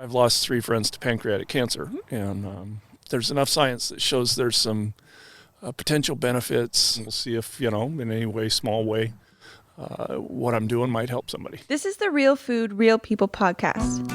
I've lost 3 friends to pancreatic cancer, and there's enough science that shows there's some potential benefits. We'll see if, in any way, small way, what I'm doing might help somebody. This is the Real Food, Real People podcast.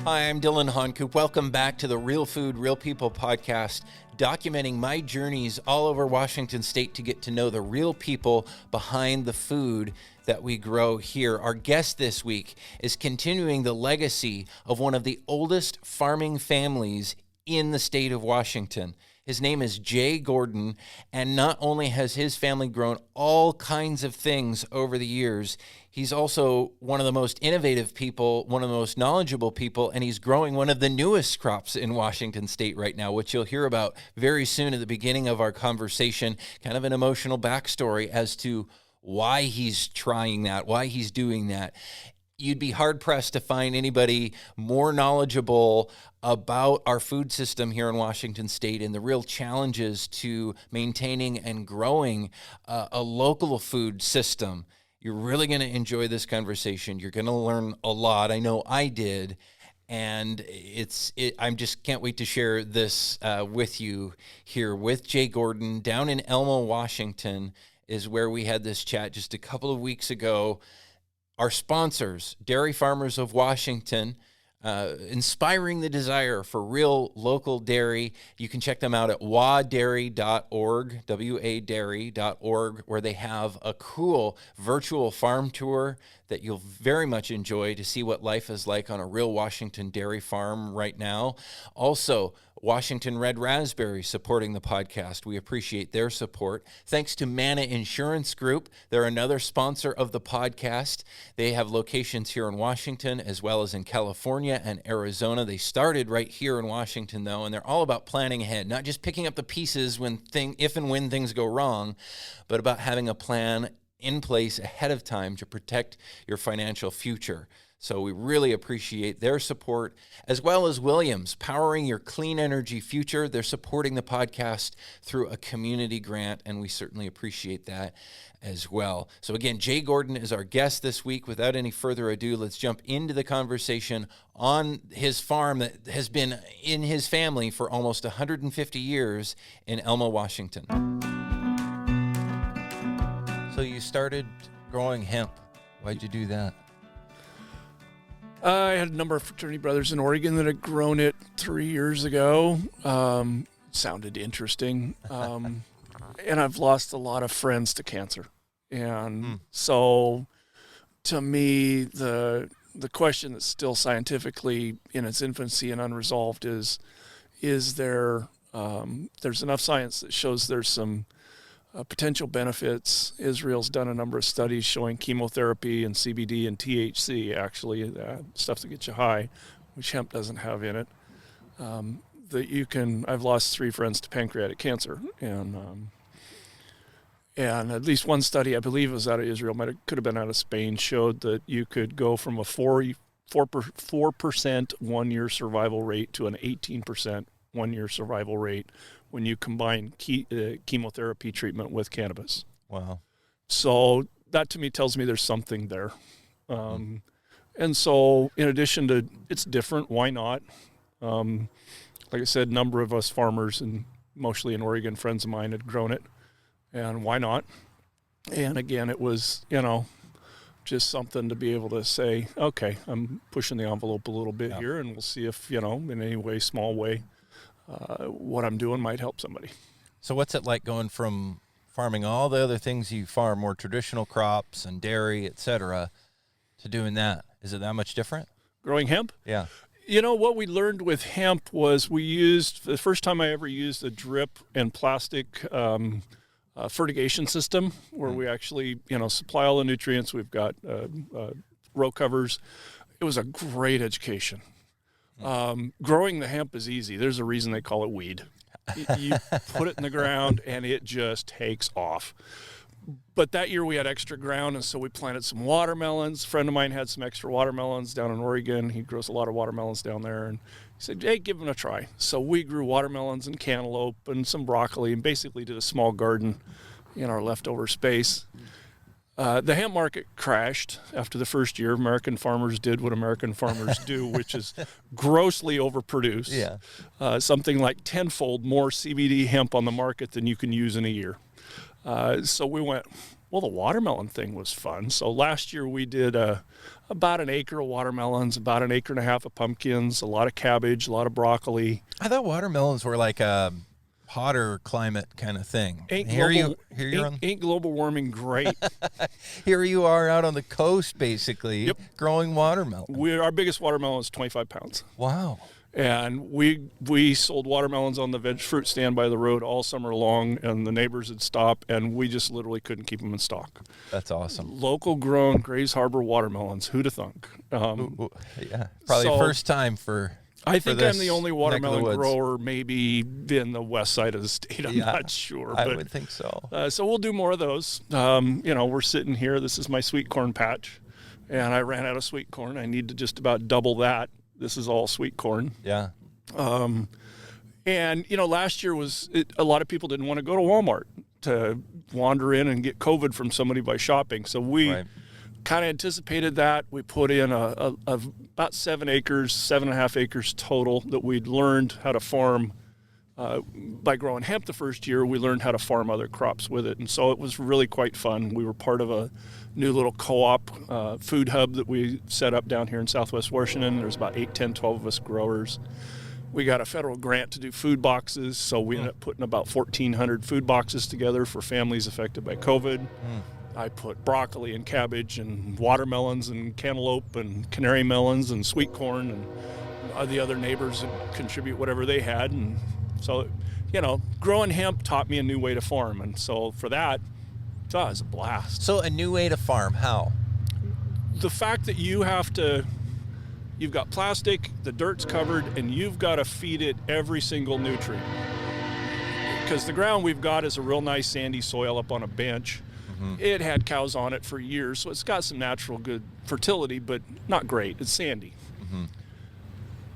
Hi, I'm Dylan Honkoop. Welcome back to the Real Food, Real People podcast, documenting my journeys all over Washington State to get to know the real people behind the food that we grow here. Our guest this week is continuing the legacy of one of the oldest farming families in the state of Washington. His name is Jay Gordon, and not only has his family grown all kinds of things over the years, he's also one of the most innovative people, one of the most knowledgeable people, and he's growing one of the newest crops in Washington State right now, which you'll hear about very soon at the beginning of our conversation, kind of an emotional backstory as to why he's trying that, why he's doing that. You'd be hard-pressed to find anybody more knowledgeable about our food system here in Washington State and the real challenges to maintaining and growing a local food system. You're really going to enjoy this conversation. You're going to learn a lot. I know I did. And I just can't wait to share this with you here with Jay Gordon down in Elma, Washington, is where we had this chat just a couple of weeks ago. Our sponsors, Dairy Farmers of Washington, inspiring the desire for real local dairy. You can check them out at wadairy.org, wadairy.org, where they have a cool virtual farm tour that you'll very much enjoy to see what life is like on a real Washington dairy farm right now. Also, Washington Red Raspberry supporting the podcast. We appreciate their support. Thanks to Mana Insurance Group. They're another sponsor of the podcast. They have locations here in Washington as well as in California and Arizona. They started right here in Washington, though, and they're all about planning ahead, not just picking up the pieces if and when things go wrong, but about having a plan in place ahead of time to protect your financial future. So we really appreciate their support, as well as Williams, powering your clean energy future. They're supporting the podcast through a community grant, and we certainly appreciate that as well. So again, Jay Gordon is our guest this week. Without any further ado, let's jump into the conversation on his farm that has been in his family for almost 150 years in Elma, Washington. So you started growing hemp. Why'd you do that? I had a number of fraternity brothers in Oregon that had grown it 3 years ago. Sounded interesting. And I've lost a lot of friends to cancer. And so to me, the question that's still scientifically in its infancy and unresolved is there's enough science that shows there's some potential benefits. Israel's done a number of studies showing chemotherapy and CBD and THC, actually, stuff that gets you high, which hemp doesn't have in it. I've lost 3 friends to pancreatic cancer, and at least one study, I believe it was out of Israel, could have been out of Spain, showed that you could go from a 4% 1-year survival rate to an 18% 1-year survival rate when you combine chemotherapy treatment with cannabis. Wow. So that to me tells me there's something there. And so in addition to, it's different, why not? Like I said, a number of us farmers, and mostly in Oregon, friends of mine had grown it, and why not? And again, it was, just something to be able to say, okay, I'm pushing the envelope a little bit here, and we'll see if, in any way, small way, what I'm doing might help somebody. So what's it like going from farming all the other things you farm, more traditional crops and dairy, et cetera, to doing that? Is it that much different? Growing hemp? Yeah. What we learned with hemp was the first time I ever used a drip and plastic fertigation system where we actually, supply all the nutrients. We've got row covers. It was a great education. Growing the hemp is easy. There's a reason they call it weed. You put it in the ground and it just takes off. But that year we had extra ground, and so we planted some watermelons. A friend of mine had some extra watermelons down in Oregon. He grows a lot of watermelons down there, and he said, hey, give them a try. So we grew watermelons and cantaloupe and some broccoli and basically did a small garden in our leftover space. The hemp market crashed after the first year. American farmers did what American farmers do, which is grossly overproduce. Something like tenfold more CBD hemp on the market than you can use in a year. So we went, well, the watermelon thing was fun. So last year we did about an acre of watermelons, about an acre and a half of pumpkins, a lot of cabbage, a lot of broccoli. I thought watermelons were like a hotter climate kind of thing. Ain't global warming great? Here you are out on the coast, basically, Yep. growing watermelon. Our biggest watermelon is 25 pounds. Wow. And we sold watermelons on the veg fruit stand by the road all summer long, and the neighbors would stop, and we just literally couldn't keep them in stock. That's awesome. Local grown Grays Harbor watermelons. Who'd have thunk? Yeah, probably So- first time for. I think this I'm the only neck of the watermelon woods. grower maybe in the west side of the state. I'm not sure. I but, would think so. So we'll do more of those. We're sitting here. This is my sweet corn patch, and I ran out of sweet corn. I need to just about double that. This is all sweet corn. Yeah. And, last year a lot of people didn't want to go to Walmart to wander in and get COVID from somebody by shopping. So we kind of anticipated that. We put in about 7.5 acres total that we'd learned how to farm. By growing hemp the first year, we learned how to farm other crops with it. And so it was really quite fun. We were part of a new little co-op food hub that we set up down here in Southwest Washington. There's about 8, 10, 12 of us growers. We got a federal grant to do food boxes, so we ended up putting about 1,400 food boxes together for families affected by COVID. I put broccoli and cabbage and watermelons and cantaloupe and canary melons and sweet corn, and the other neighbors would contribute whatever they had. And so, growing hemp taught me a new way to farm. And so for that, it was a blast. So a new way to farm. How? The fact that you've got plastic, the dirt's covered, and you've got to feed it every single nutrient. Because the ground we've got is a real nice sandy soil up on a bench. It had cows on it for years, so it's got some natural good fertility, but not great. It's sandy.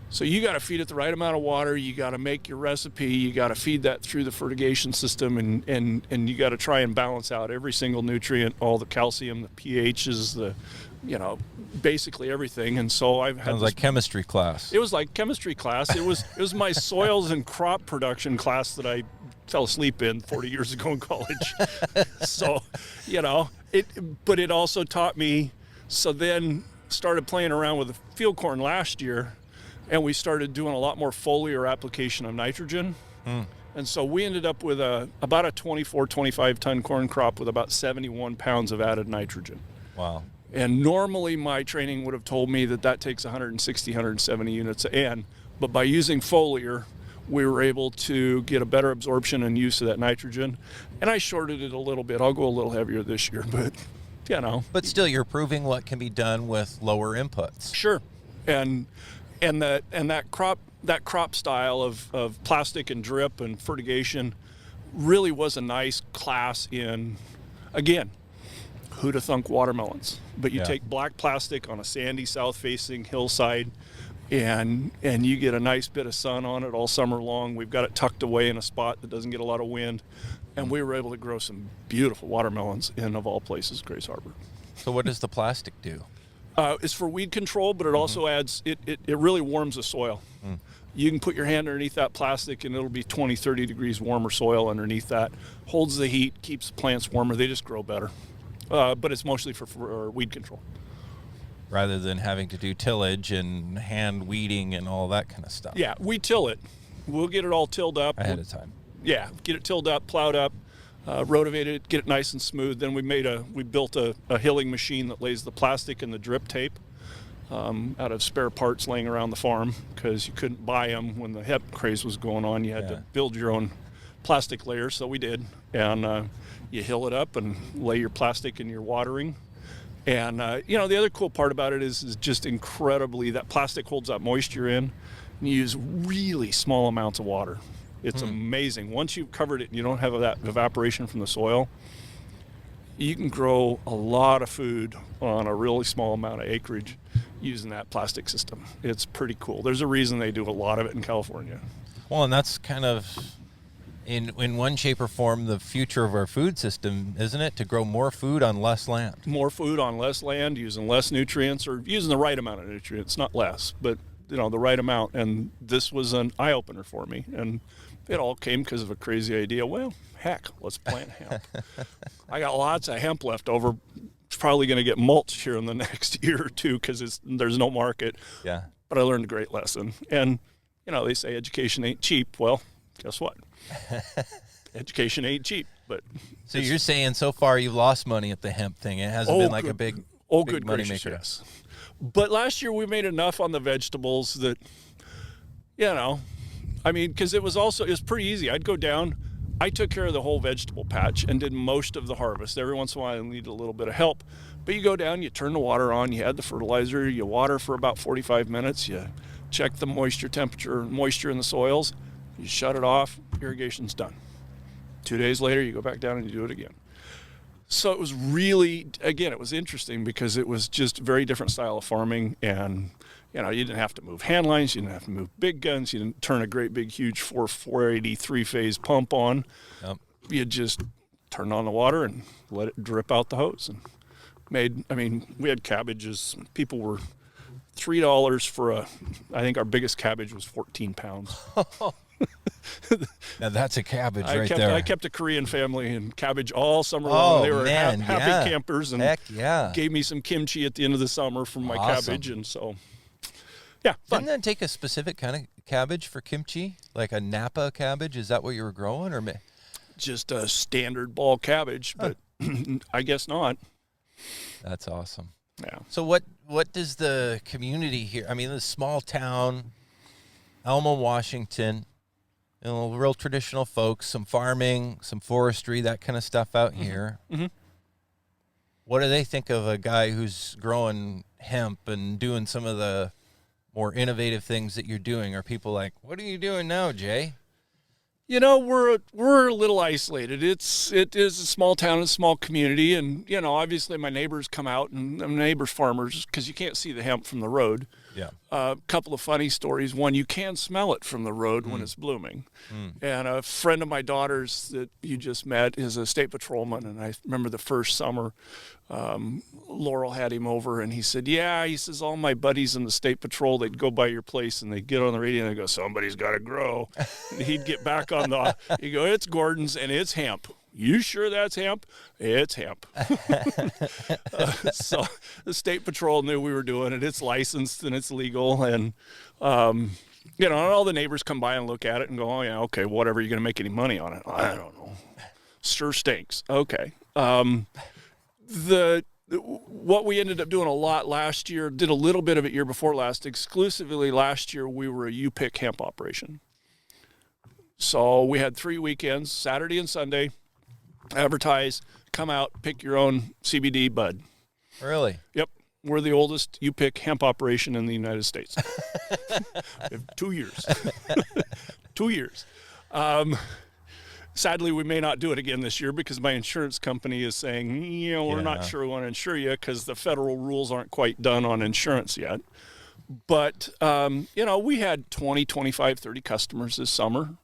So you got to feed it the right amount of water. You got to make your recipe. You got to feed that through the fertigation system, and you got to try and balance out every single nutrient, all the calcium, the pHs, basically everything. And so I've had Sounds like chemistry class. It was like chemistry class. It was my soils and crop production class that I fell asleep in 40 years ago in college. So, but it also taught me. So then started playing around with the field corn last year, and we started doing a lot more foliar application of nitrogen. And so we ended up with about a 24, 25 ton corn crop with about 71 pounds of added nitrogen. Wow. And normally my training would have told me that takes 160, 170 units an. But by using foliar, we were able to get a better absorption and use of that nitrogen. And I shorted it a little bit. I'll go a little heavier this year, but But still, you're proving what can be done with lower inputs. Sure. And that crop style of plastic and drip and fertigation really was a nice class in, again, who'd have thunk watermelons. But you take black plastic on a sandy south-facing hillside, and you get a nice bit of sun on it all summer long. We've got it tucked away in a spot that doesn't get a lot of wind, and we were able to grow some beautiful watermelons in, of all places, Grays Harbor. So what does the plastic do? It's for weed control, but it also adds, it really warms the soil. You can put your hand underneath that plastic and it'll be 20, 30 degrees warmer soil underneath that. Holds the heat, keeps the plants warmer, they just grow better. But it's mostly for weed control. Rather than having to do tillage and hand weeding and all that kind of stuff. Yeah, we till it. We'll get it all tilled up. Ahead of time. Yeah, get it tilled up, plowed up, rotivated it, get it nice and smooth. Then we built a hilling machine that lays the plastic and the drip tape out of spare parts laying around the farm, because you couldn't buy them when the hemp craze was going on. You had to build your own plastic layer, so we did. And you hill it up and lay your plastic in your watering. And the other cool part about it is just incredibly, that plastic holds that moisture in, and you use really small amounts of water. It's amazing. Once you've covered it and you don't have that evaporation from the soil, you can grow a lot of food on a really small amount of acreage using that plastic system. It's pretty cool. There's a reason they do a lot of it in California. Well, and that's kind of in one shape or form the future of our food system, isn't it? To grow more food on less land. More food on less land, using less nutrients, or using the right amount of nutrients, not less, but the right amount. And this was an eye-opener for me. And it all came because of a crazy idea. Well, heck, let's plant hemp. I got lots of hemp left over. It's probably going to get mulched here in the next year or two because there's no market. Yeah. But I learned a great lesson. And, they say education ain't cheap. Well, guess what? Education ain't cheap. But so you're saying so far you've lost money at the hemp thing. It hasn't been like a big good money gracious, maker. yes. But last year we made enough on the vegetables that, because it was pretty easy. I'd go down. I took care of the whole vegetable patch and did most of the harvest. Every once in a while I needed a little bit of help. But you go down, you turn the water on, you add the fertilizer, you water for about 45 minutes, you check the moisture in the soils, you shut it off, irrigation's done. 2 days later, you go back down and you do it again. So it was really, again, it was interesting because it was just a very different style of farming. And, you didn't have to move hand lines, you didn't have to move big guns, you didn't turn a great big huge 480 3-phase pump on. Yep. You just turned on the water and let it drip out the hose. And we had cabbages. People were $3 for I think our biggest cabbage was 14 pounds. Now that's a cabbage there. I kept a Korean family in cabbage all summer long. They were happy campers and gave me some kimchi at the end of the summer from my cabbage. And so, fun. Didn't that take a specific kind of cabbage for kimchi? Like a Napa cabbage? Is that what you were growing? Or just a standard ball cabbage, but I guess not. That's awesome. Yeah. So what does the community here, this small town, Elma, Washington, real traditional folks, some farming, some forestry, that kind of stuff out here. Mm-hmm. What do they think of a guy who's growing hemp and doing some of the more innovative things that you're doing? Are people like, what are you doing now, Jay? We're a little isolated. It is a small town, a small community, and obviously my neighbors come out and neighbors farmers because you can't see the hemp from the road. Yeah. A couple of funny stories. One, you can smell it from the road when it's blooming. And a friend of my daughter's that you just met is a state patrolman, and I remember the first summer, Laurel had him over, and he said, he says, all my buddies in the state patrol, they'd go by your place and they'd get on the radio and they go, somebody's got to grow. And he'd get back on he'd go, it's Gordon's and it's hemp. You sure that's hemp? It's hemp. So the state patrol knew we were doing it. It's licensed and it's legal. And, and all the neighbors come by and look at it and go, oh, yeah, okay, whatever. You're going to make any money on it? I don't know. Sure stinks. Okay. What we ended up doing a lot last year, did a little bit of it year before last, exclusively last year, we were a U-pick hemp operation. So we had 3 weekends, Saturday and Sunday. Advertise, come out, pick your own CBD bud. Really? Yep. We're the oldest U-pick hemp operation in the United States. 2 years. 2 years. Sadly, we may not do it again this year because my insurance company is saying, we're not sure we want to insure you because the federal rules aren't quite done on insurance yet. But, we had 20, 25, 30 customers this summer.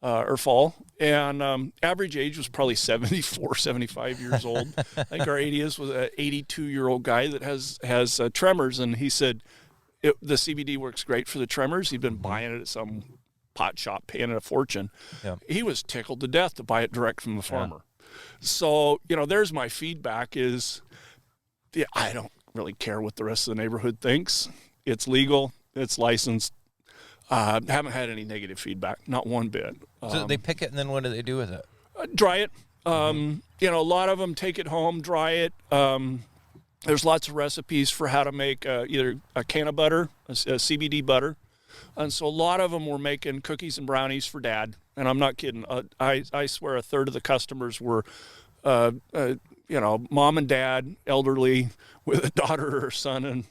Or fall, and average age was probably 74, 75 years old. I think our 80th was an 82-year-old guy that has tremors, and he said the CBD works great for the tremors. He'd been buying it at some pot shop, paying it a fortune. Yeah. He was tickled to death to buy it direct from the farmer. So, there's my feedback is, I don't really care what the rest of the neighborhood thinks. It's legal. It's licensed. Haven't had any negative feedback, not one bit. So they pick it, and then what do they do with it? Dry it. A lot of them take it home, dry it. There's lots of recipes for how to make either a can of butter, a CBD butter. And so a lot of them were making cookies and brownies for Dad. And I'm not kidding. I swear a third of the customers were, mom and dad, elderly, with a daughter or son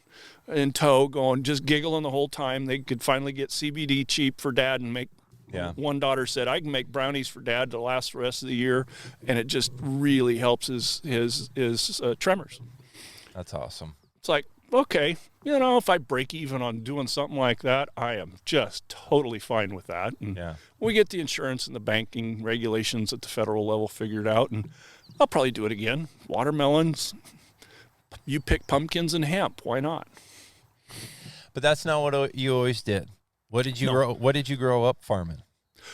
in tow, going, just giggling the whole time. They could finally get CBD cheap for Dad and make. Yeah. One daughter said, I can make brownies for Dad to last the rest of the year, and it just really helps his tremors. That's awesome. It's like, okay, if I break even on doing something like that, I am just totally fine with that. And Yeah. we get the insurance and the banking regulations at the federal level figured out, and I'll probably do it again. Watermelons, you pick pumpkins and hemp. Why not? But that's not what you always did. What did you No. grow? What did you grow up farming?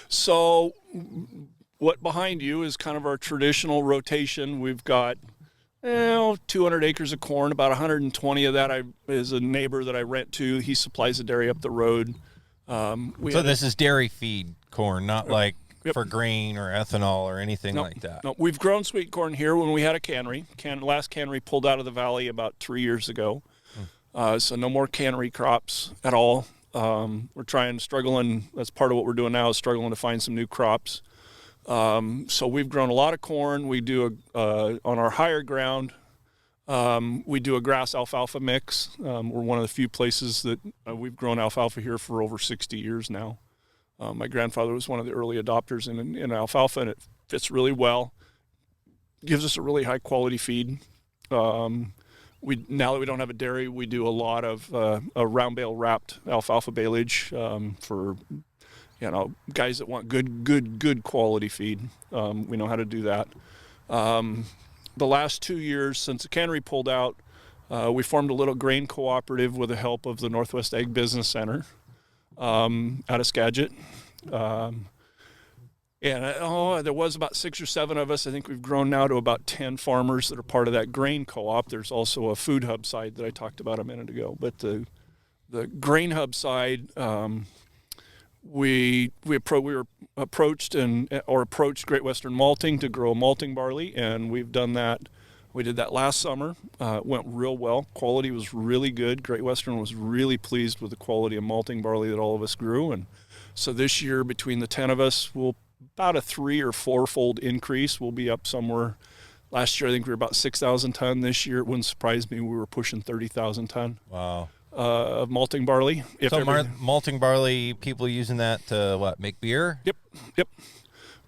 So what behind you is kind of our traditional rotation. We've got 200 acres of corn. About 120 of that is a neighbor that I rent to. He supplies a dairy up the road. So this is dairy feed corn, not like Yep. for grain or ethanol or anything No, like that. No, we've grown sweet corn here when we had a cannery. Last cannery pulled out of the valley about 3 years ago. So no more cannery crops at all. We're struggling. That's part of what we're doing now is struggling to find some new crops. So we've grown a lot of corn. We do on our higher ground, we do a grass alfalfa mix. We're one of the few places that we've grown alfalfa here for over 60 years now. My grandfather was one of the early adopters in alfalfa, and it fits really well. Gives us a really high quality feed. Now that we don't have a dairy, we do a lot of a round bale wrapped alfalfa baleage for guys that want good quality feed. We know how to do that. The last 2 years since the cannery pulled out, we formed a little grain cooperative with the help of the Northwest Ag Business Center out of Skagit. There was about 6 or 7 of us. I think we've grown now to about 10 farmers that are part of that grain co-op. There's also a food hub side that I talked about a minute ago. But the grain hub side, we were approached Great Western Malting to grow malting barley, and we've done that. We did that last summer. It went real well. Quality was really good. Great Western was really pleased with the quality of malting barley that all of us grew, and so this year between the 10 of us, we'll about a 3 or 4-fold increase. We'll be up somewhere. Last year, I think we were about 6,000 ton. This year, it wouldn't surprise me. We were pushing 30,000 ton. Wow. Of malting barley. Malting barley, people using that to make beer? Yep.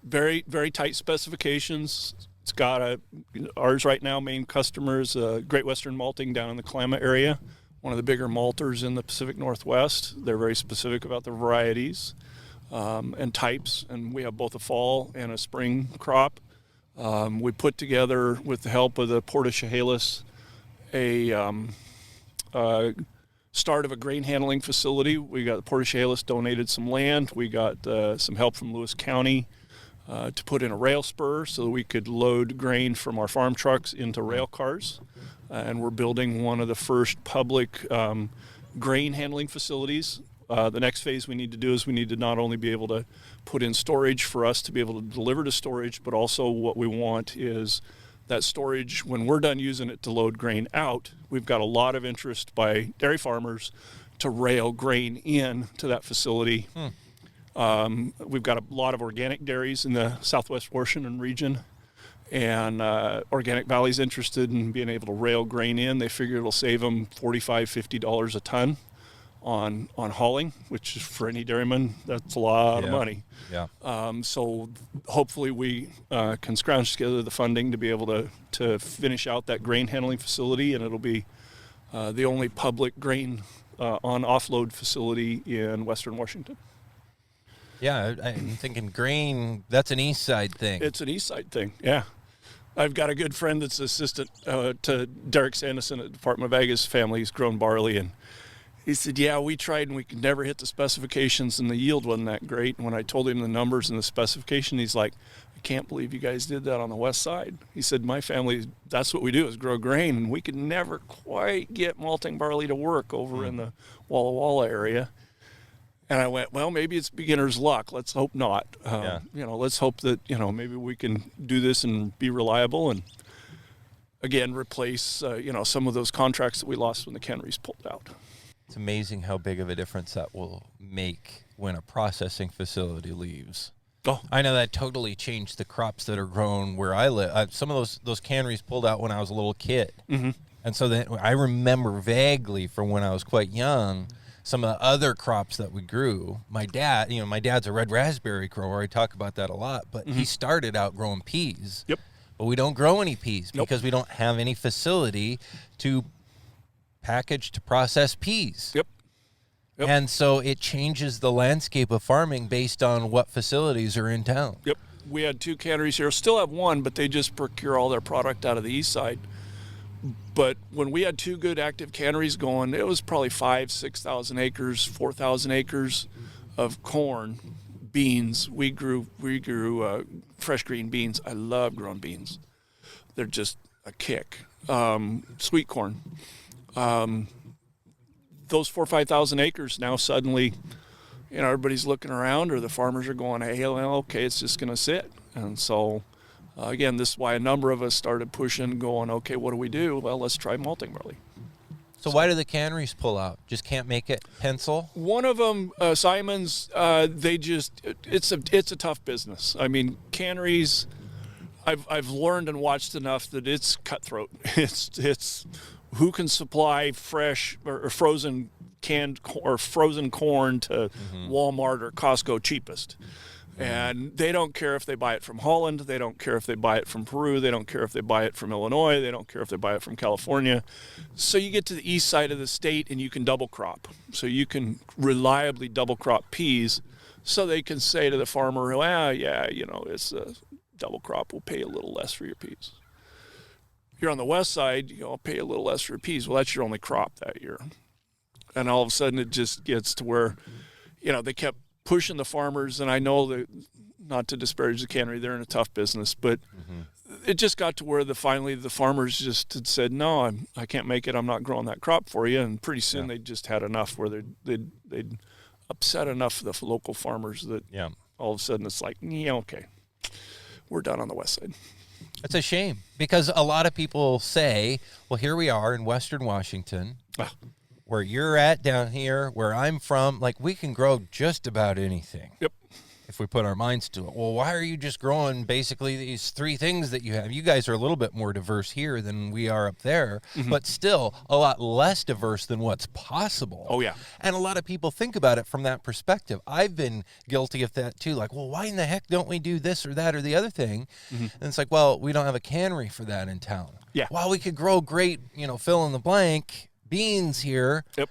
Very, very tight specifications. It's got ours right now, main customers, Great Western Malting down in the Klamath area, one of the bigger malters in the Pacific Northwest. They're very specific about the varieties and types, and we have both a fall and a spring crop. We put together, with the help of the Port of Chehalis, a start of a grain handling facility. We got the Port of Chehalis donated some land. We got some help from Lewis County to put in a rail spur so that we could load grain from our farm trucks into rail cars. And we're building one of the first public grain handling facilities. The next phase we need to do is we need to not only be able to put in storage for us to be able to deliver to storage, but also what we want is that storage, when we're done using it to load grain out, we've got a lot of interest by dairy farmers to rail grain in to that facility. We've got a lot of organic dairies in the Southwest Washington region, and Organic Valley's interested in being able to rail grain in. They figure it'll save them $45, $50 a ton on hauling, which is, for any dairyman, that's a lot of money. Yeah. So hopefully we can scrounge together the funding to be able to finish out that grain handling facility, and it'll be the only public grain on offload facility in Western Washington. Yeah, I'm thinking grain, that's an east side thing. It's an east side thing, yeah. I've got a good friend that's assistant to Derek Sanderson at the Department of Ag. His family's grown barley, and he said, yeah, we tried and we could never hit the specifications and the yield wasn't that great. And when I told him the numbers and the specification, he's like, I can't believe you guys did that on the west side. He said, my family, that's what we do is grow grain, and we could never quite get malting barley to work over in the Walla Walla area. And I went, well, maybe it's beginner's luck. Let's hope not. Let's hope that, maybe we can do this and be reliable and, again, replace, some of those contracts that we lost when the canneries pulled out. It's amazing how big of a difference that will make when a processing facility leaves. Oh, I know that totally changed the crops that are grown where I live. Some of those canneries pulled out when I was a little kid. Mm-hmm. And so then I remember vaguely from when I was quite young some of the other crops that we grew. My dad's a red raspberry grower. I talk about that a lot, but he started out growing peas. Yep. But we don't grow any peas Nope. because we don't have any facility to packaged to process peas. Yep. Yep. And so it changes the landscape of farming based on what facilities are in town. Yep. We had 2 canneries here. Still have one, but they just procure all their product out of the east side. But when we had 2 good active canneries going, it was probably 6,000 acres, 4,000 acres of corn, beans. We grew fresh green beans. I love growing beans. They're just a kick. Sweet corn. Those 4,000 or 5,000 acres now suddenly, everybody's looking around, or the farmers are going, hey, well, okay, it's just going to sit. And so, again, this is why a number of us started pushing, going, okay, what do we do? Well, let's try malting barley. So why do the canneries pull out? Just can't make it pencil? One of them, Simon's, it's a tough business. I mean, canneries, I've learned and watched enough that it's cutthroat. It's who can supply fresh or frozen canned or frozen corn to Walmart or Costco cheapest. And they don't care if they buy it from Holland. They don't care if they buy it from Peru. They don't care if they buy it from Illinois. They don't care if they buy it from California. So you get to the east side of the state and you can double crop. So you can reliably double crop peas. So they can say to the farmer, well, yeah, it's a double crop. We'll pay a little less for your peas. You're on the west side, I'll pay a little less for your peas. Well, that's your only crop that year. And all of a sudden it just gets to where, they kept pushing the farmers, and I know that, not to disparage the cannery, they're in a tough business, but it just got to where finally the farmers just had said, no, I can't make it. I'm not growing that crop for you. And pretty soon they just had enough where they'd upset enough of the local farmers that all of a sudden it's like, yeah, okay, we're done on the west side. It's a shame, because a lot of people say, well, here we are in Western Washington, where you're at down here, where I'm from, like, we can grow just about anything. Yep. If we put our minds to it. Well, why are you just growing basically these 3 things that you have? You guys are a little bit more diverse here than we are up there, but still a lot less diverse than what's possible. Oh, yeah. And a lot of people think about it from that perspective. I've been guilty of that too. Like, well, why in the heck don't we do this or that or the other thing? And it's like, well, we don't have a cannery for that in town. Yeah. Well, we could grow great, fill in the blank beans here. Yep.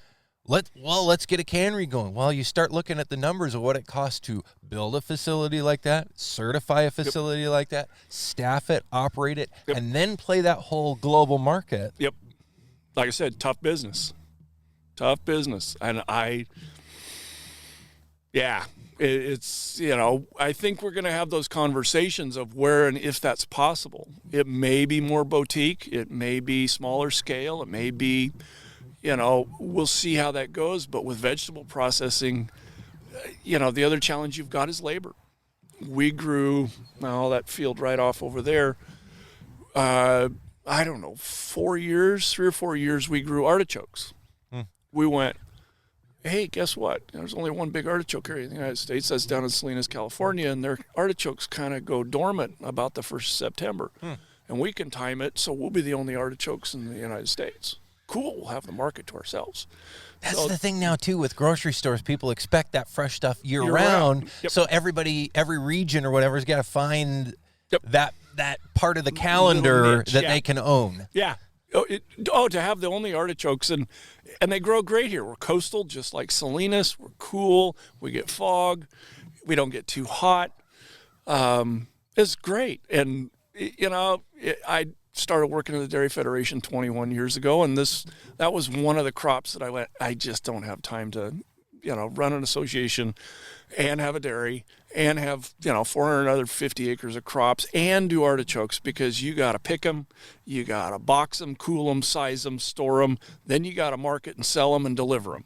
Let's get a cannery going. Well, you start looking at the numbers of what it costs to build a facility like that, certify a facility like that, staff it, operate it, and then play that whole global market. Yep. Like I said, tough business. And it's, I think we're going to have those conversations of where and if that's possible. It may be more boutique. It may be smaller scale. It may be, we'll see how that goes. But with vegetable processing, the other challenge you've got is labor. We grew, that field right off over there, I don't know, 3 or 4 years, we grew artichokes. We went, hey, guess what? There's only one big artichoke area in the United States. That's down in Salinas, California, and their artichokes kind of go dormant about the 1st of September. And we can time it, so we'll be the only artichokes in the United States. Cool, we'll have the market to ourselves. That's the thing now, too, with grocery stores. People expect that fresh stuff year-round. Yep. So every region or whatever has got to find that part of the calendar niche, that they can own. Yeah. To have the only artichokes, and they grow great here. We're coastal, just like Salinas. We're cool. We get fog. We don't get too hot. It's great. And, I started working at the Dairy Federation 21 years ago, and that was one of the crops that I went, I just don't have time to, run an association and have a dairy and have, 450 acres of crops and do artichokes, because you got to pick them, you got to box them, cool them, size them, store them, then you got to market and sell them and deliver them.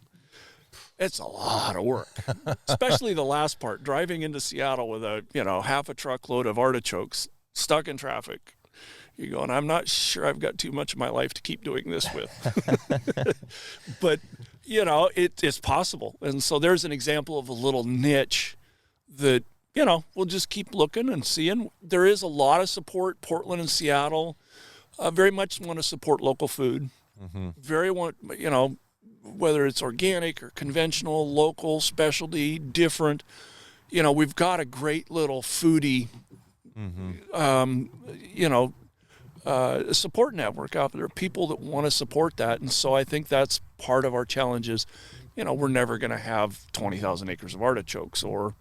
It's a lot of work, especially the last part, driving into Seattle with half a truckload of artichokes stuck in traffic. You're going, I'm not sure I've got too much of my life to keep doing this with. But, it's possible. And so there's an example of a little niche that, we'll just keep looking and seeing. There is a lot of support. Portland and Seattle very much want to support local food. Whether it's organic or conventional, local, specialty, different. We've got a great little foodie, support network out there, people that want to support that. And so I think that's part of our challenge is, we're never going to have 20,000 acres of artichokes or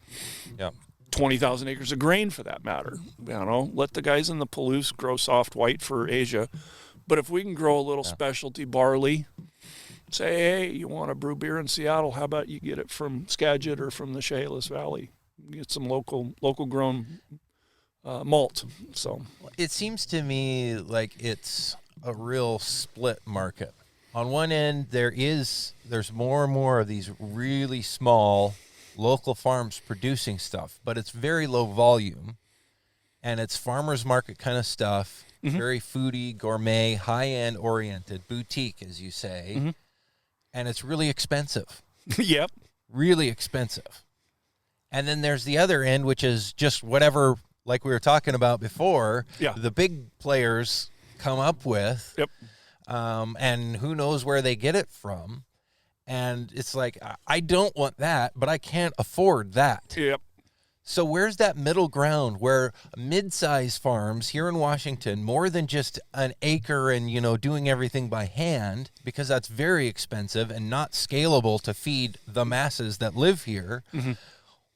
20,000 acres of grain for that matter. Let the guys in the Palouse grow soft white for Asia. But if we can grow a little specialty barley, say, hey, you want to brew beer in Seattle, how about you get it from Skagit or from the Chehalis Valley? Get some local grown malt. So it seems to me like it's a real split market. On one end, there's more and more of these really small local farms producing stuff, but it's very low volume, and it's farmers market kind of stuff, very foodie, gourmet, high-end oriented, boutique, as you say, and it's really expensive. Yep. Really expensive. And then there's the other end, which is just whatever, like we were talking about before, the big players come up with, and who knows where they get it from. And it's like, I don't want that, but I can't afford that. Yep. So where's that middle ground where mid-sized farms here in Washington, more than just an acre and, doing everything by hand, because that's very expensive and not scalable to feed the masses that live here.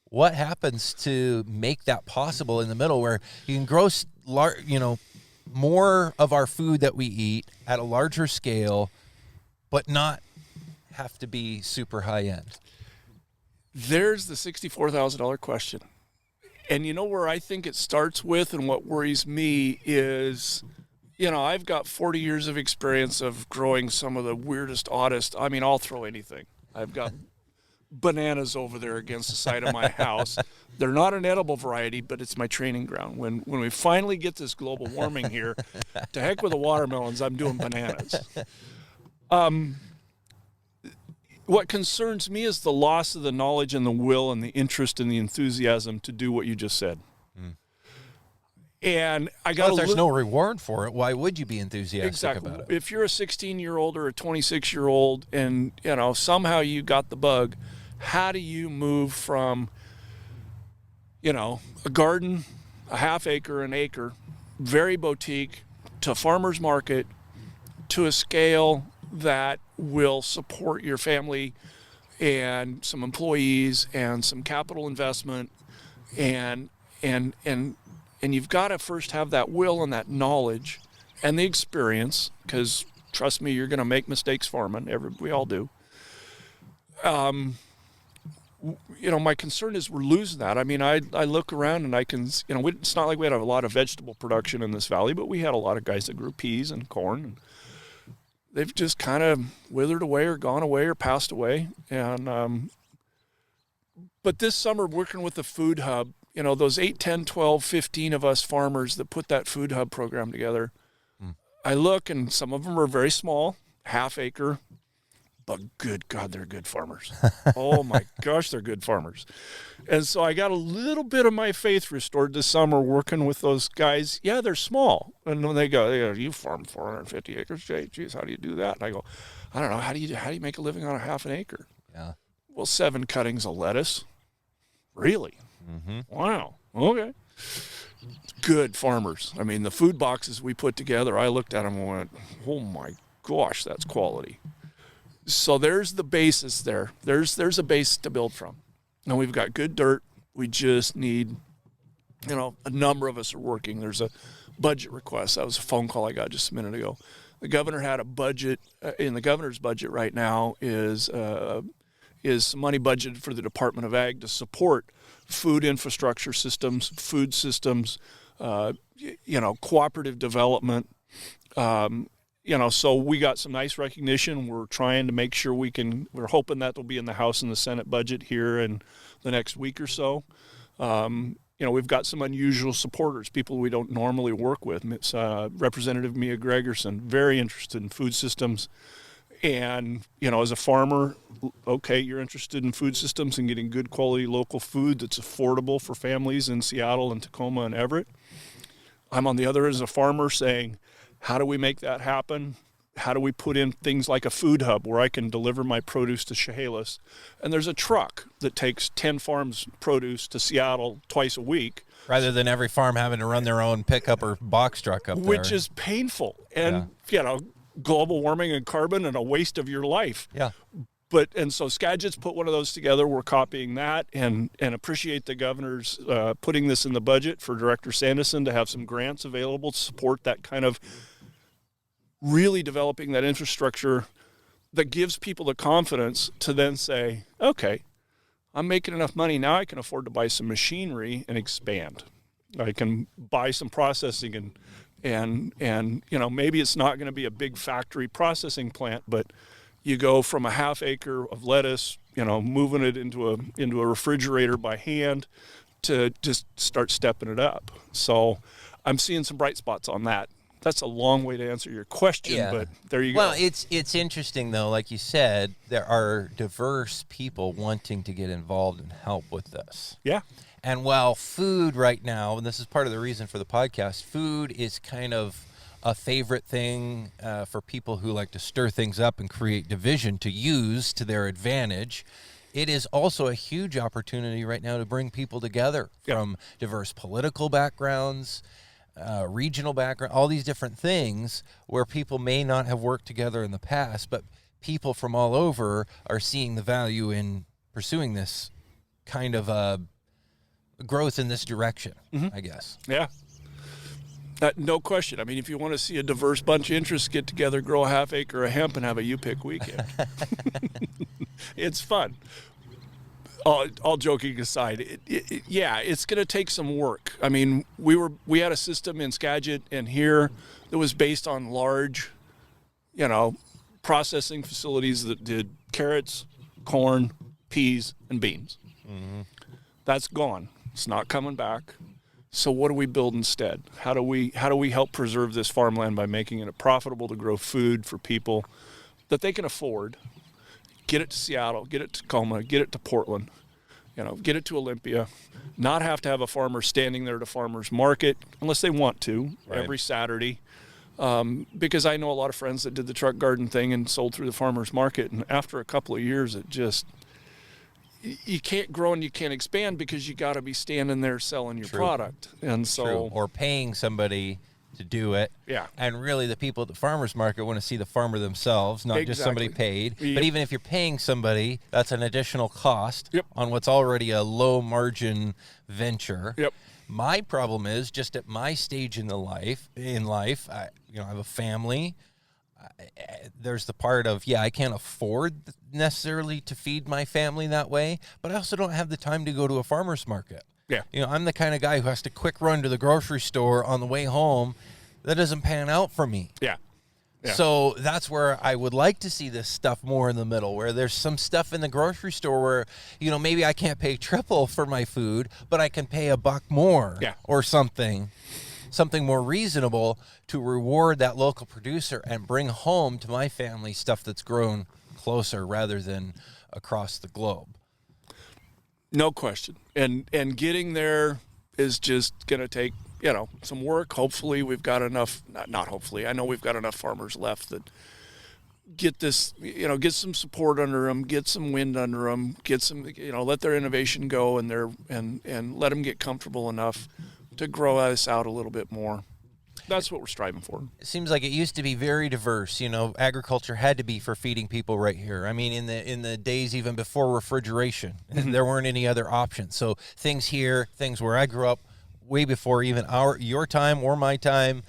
What happens to make that possible in the middle where you can grow, more of our food that we eat at a larger scale, but not have to be super high end? There's the $64,000 question. And where I think it starts with and what worries me is, I've got 40 years of experience of growing some of the weirdest, oddest, I'll throw anything. I've got bananas over there against the side of my house. They're not an edible variety, but it's my training ground. When we finally get this global warming here, to heck with the watermelons, I'm doing bananas. What concerns me is the loss of the knowledge and the will and the interest and the enthusiasm to do what you just said. And I got if there's no reward for it, why would you be enthusiastic about it? If you're a 16-year-old or a 26-year-old and, somehow you got the bug, how do you move from, a garden, a half acre, an acre, very boutique, to farmer's market, to a scale that will support your family and some employees and some capital investment, and you've got to first have that will and that knowledge and the experience, because trust me, you're going to make mistakes farming. We all do. My concern is we're losing that. I look around and I can, it's not like we had a lot of vegetable production in this valley, but we had a lot of guys that grew peas and corn, and they've just kind of withered away or gone away or passed away. And but this summer, working with the Food Hub, those 8, 10, 12, 15 of us farmers that put that Food Hub program together, I look, and some of them are very small, half acre, but good God, they're good farmers. Oh my gosh, they're good farmers. And so I got a little bit of my faith restored this summer working with those guys. Yeah, they're small. And when they go, you farm 450 acres, Jay? Geez, how do you do that? And I go, I don't know. How do you make a living on a half an acre? Yeah. Well, 7 cuttings of lettuce. Really? Wow. Okay. Good farmers. The food boxes we put together, I looked at them and went, oh my gosh, that's quality. So there's the basis there. There's a base to build from. Now we've got good dirt. We just need, a number of us are working. There's a budget request. That was a phone call I got just a minute ago. The governor had a budget. In the governor's budget right now is money budgeted for the Department of Ag to support food infrastructure systems, food systems, cooperative development. So we got some nice recognition. We're trying to make sure we're hoping that will be in the House and the Senate budget here in the next week or so. We've got some unusual supporters, people we don't normally work with. It's, Representative Mia Gregerson, very interested in food systems. And, as a farmer, okay, you're interested in food systems and getting good quality local food that's affordable for families in Seattle and Tacoma and Everett. I'm on the other end as a farmer saying, how do we make that happen? How do we put in things like a food hub where I can deliver my produce to Chehalis? And there's a truck that takes 10 farms produce to Seattle twice a week. Rather than every farm having to run their own pickup or box truck up there. Which is painful. And, global warming and carbon and a waste of your life. Yeah. And so Skagit's put one of those together. We're copying that and appreciate the governor's putting this in the budget for Director Sanderson to have some grants available to support that kind of really developing that infrastructure that gives people the confidence to then say, okay, I'm making enough money now I can afford to buy some machinery and expand. I can buy some processing and maybe it's not going to be a big factory processing plant, but you go from a half acre of lettuce, moving it into a refrigerator by hand to just start stepping it up. So I'm seeing some bright spots on that. That's a long way to answer your question, but there you go. Well, it's interesting, though. Like you said, there are diverse people wanting to get involved and help with this. Yeah. And while food right now, and this is part of the reason for the podcast, food is kind of a favorite thing for people who like to stir things up and create division to use to their advantage. It is also a huge opportunity right now to bring people together from diverse political backgrounds, regional background, all these different things where people may not have worked together in the past, but people from all over are seeing the value in pursuing this kind of growth in this direction, I guess. Yeah. No question. I mean, if you want to see a diverse bunch of interests get together, grow a half acre of hemp and have a U-Pick weekend, it's fun. All joking aside, it's going to take some work. I mean, we had a system in Skagit and here that was based on large, processing facilities that did carrots, corn, peas, and beans. Mm-hmm. That's gone. It's not coming back. So what do we build instead? How do we help preserve this farmland by making it profitable to grow food for people that they can afford? Get it to Seattle, get it to Tacoma, get it to Portland, get it to Olympia, not have to have a farmer standing there at a farmer's market unless they want to every Saturday. Because I know a lot of friends that did the truck garden thing and sold through the farmer's market. And after a couple of years, you can't grow and you can't expand because you got to be standing there selling your product. And so, or paying somebody to do it. Yeah. And really the people at the farmer's market want to see the farmer themselves, not just somebody paid. Yep. But even if you're paying somebody, that's an additional cost Yep. on what's already a low margin venture. Yep. My problem is just at my stage in life, I have a family. There's the part of, I can't afford necessarily to feed my family that way, but I also don't have the time to go to a farmer's market. Yeah. I'm the kind of guy who has to quick run to the grocery store on the way home. That doesn't pan out for me. Yeah. So that's where I would like to see this stuff more in the middle, where there's some stuff in the grocery store where, maybe I can't pay triple for my food, but I can pay $1 more or something more reasonable to reward that local producer and bring home to my family stuff that's grown closer rather than across the globe. No question. And getting there is just going to take, some work. Hopefully we've got enough, not hopefully, I know we've got enough farmers left that get this, get some support under them, get some wind under them, get some, let their innovation go and let them get comfortable enough to grow us out a little bit more. That's what we're striving for. It seems like it used to be very diverse. Agriculture had to be for feeding people right here. I mean, in the days even before refrigeration, there weren't any other options. So things where I grew up, way before even your time or my time,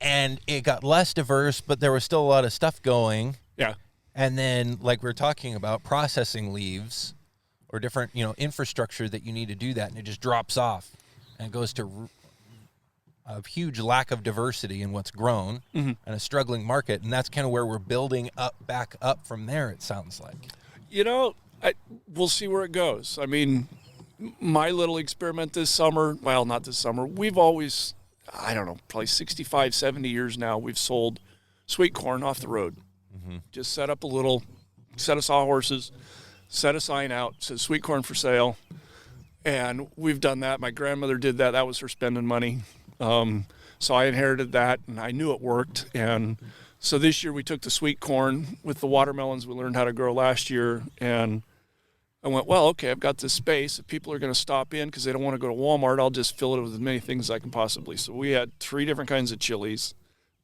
and it got less diverse, but there was still a lot of stuff going. Yeah. And then, like we were talking about, processing leaves or different, infrastructure that you need to do that, and it just drops off and it goes to a huge lack of diversity in what's grown and a struggling market. And that's kind of where we're building back up from there, it sounds like. We'll see where it goes. I mean, my little experiment this summer, well, not this summer, we've always, probably 65, 70 years now, we've sold sweet corn off the road. Just set up a little set of sawhorses, set a sign out, says sweet corn for sale. And we've done that. My grandmother did that. That was her spending money. So I inherited that, and I knew it worked. And So this year we took the sweet corn with the watermelons we learned how to grow last year, and I went, well, okay, I've got this space. If people are going to stop in because they don't want to go to Walmart, I'll just fill it with as many things as I can possibly. So we had 3 different kinds of chilies.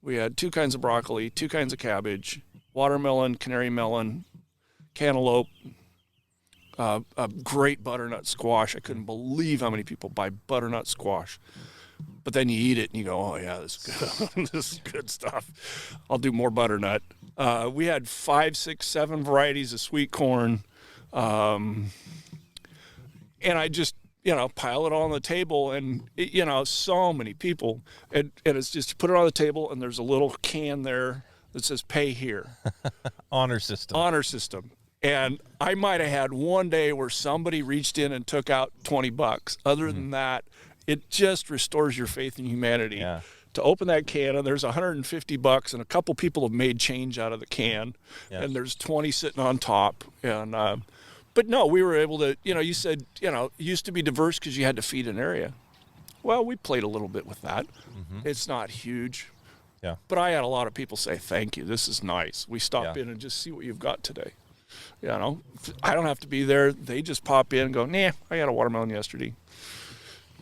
We had 2 kinds of broccoli, 2 kinds of cabbage, watermelon, canary melon, cantaloupe, a great butternut squash. I couldn't believe how many people buy butternut squash. But then you eat it and you go, oh, yeah, this is good. This is good stuff. I'll do more butternut. We had 5, 6, 7 varieties of sweet corn. And I just, pile it all on the table, and, so many people. And it's just put it on the table, and there's a little can there that says pay here. Honor system. Honor system. And I might have had one day where somebody reached in and took out $20. Other than that, it just restores your faith in humanity. Yeah. To open that can, and there's $150, and a couple people have made change out of the can, and there's 20 sitting on top. And but no, we were able to, you said, it used to be diverse because you had to feed an area. Well, we played a little bit with that. It's not huge. Yeah. But I had a lot of people say, thank you, this is nice. We stop in and just see what you've got today. I don't have to be there. They just pop in and go, nah, I got a watermelon yesterday.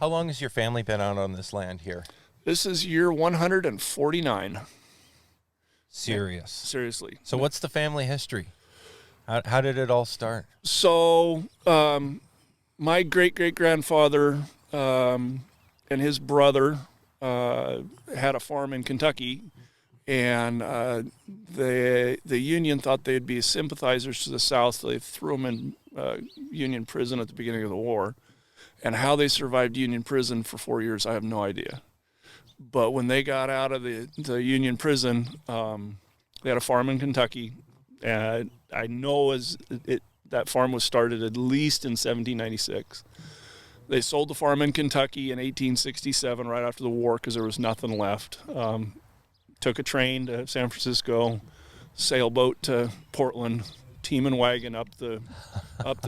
How long has your family been out on this land here? This is year 149. Serious. Seriously. So what's the family history? How did it all start? So my great-great-grandfather and his brother had a farm in Kentucky, and the Union thought they'd be sympathizers to the South, so they threw them in Union prison at the beginning of the war. And how they survived Union prison for 4 years, I have no idea. But when they got out of the Union prison, they had a farm in Kentucky. And I know that farm was started at least in 1796. They sold the farm in Kentucky in 1867, right after the war, because there was nothing left. Took a train to San Francisco, sailboat to Portland, team and wagon up the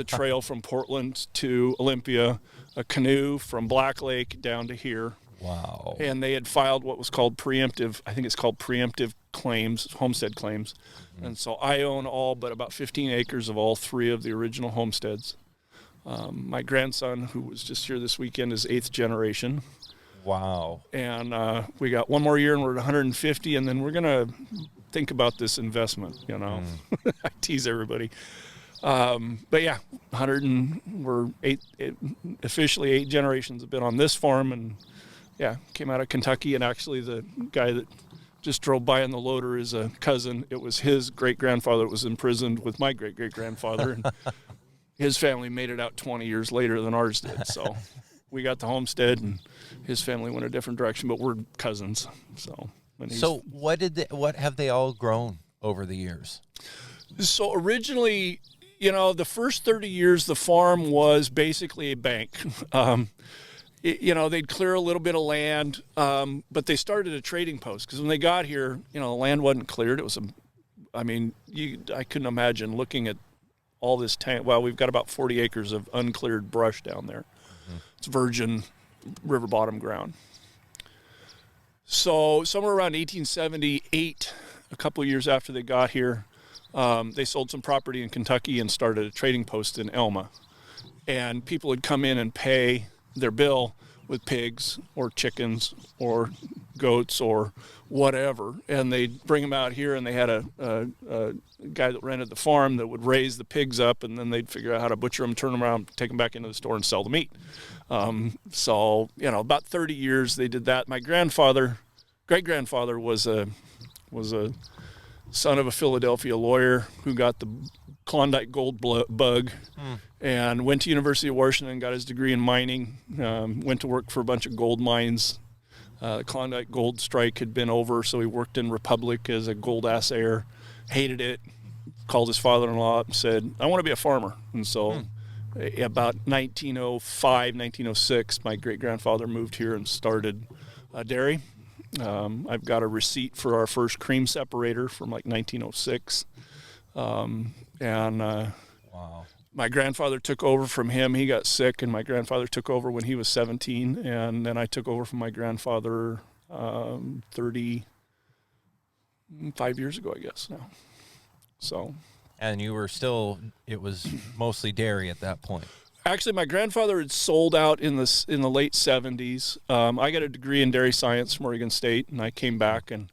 trail from Portland to Olympia, a canoe from Black Lake down to here. Wow. And they had filed what was called preemptive claims, homestead claims. And so I own all but about 15 acres of all 3 of the original homesteads. My grandson, who was just here this weekend, is 8th generation. Wow. And we got 1 more year and we're at 150, and then we're going to think about this investment, I tease everybody. But yeah, we're officially 8 generations have been on this farm, and came out of Kentucky. And actually the guy that just drove by in the loader is a cousin. It was his great-grandfather that was imprisoned with my great-great-grandfather, and his family made it out 20 years later than ours did. So we got the homestead, and his family went a different direction, but we're cousins. So what have they all grown over the years? So originally, the first 30 years, the farm was basically a bank. They'd clear a little bit of land, but they started a trading post, because when they got here, the land wasn't cleared. It was I couldn't imagine looking at all this we've got about 40 acres of uncleared brush down there. It's virgin river bottom ground. So somewhere around 1878, a couple of years after they got here, they sold some property in Kentucky and started a trading post in Elma. And people would come in and pay their bill with pigs or chickens or goats or whatever, and they'd bring them out here, and they had a guy that rented the farm that would raise the pigs up, and then they'd figure out how to butcher them, turn them around, take them back into the store, and sell the meat. So about 30 years they did that. My great-grandfather was a son of a Philadelphia lawyer who got the Klondike gold bug and went to University of Washington, got his degree in mining, went to work for a bunch of gold mines. The Klondike gold strike had been over, so he worked in Republic as a gold assayer, hated it, called his father-in-law up and said, I want to be a farmer. And so about 1905, 1906, my great-grandfather moved here and started a dairy. I've got a receipt for our first cream separator from like 1906. Wow. My grandfather took over from him. He got sick, and my grandfather took over when he was 17, and then I took over from my grandfather 30 5 years ago, I guess now. So. And you were still, it was mostly dairy at that point. Actually, my grandfather had sold out in the late 70s. I got a degree in dairy science from Oregon State, and I came back and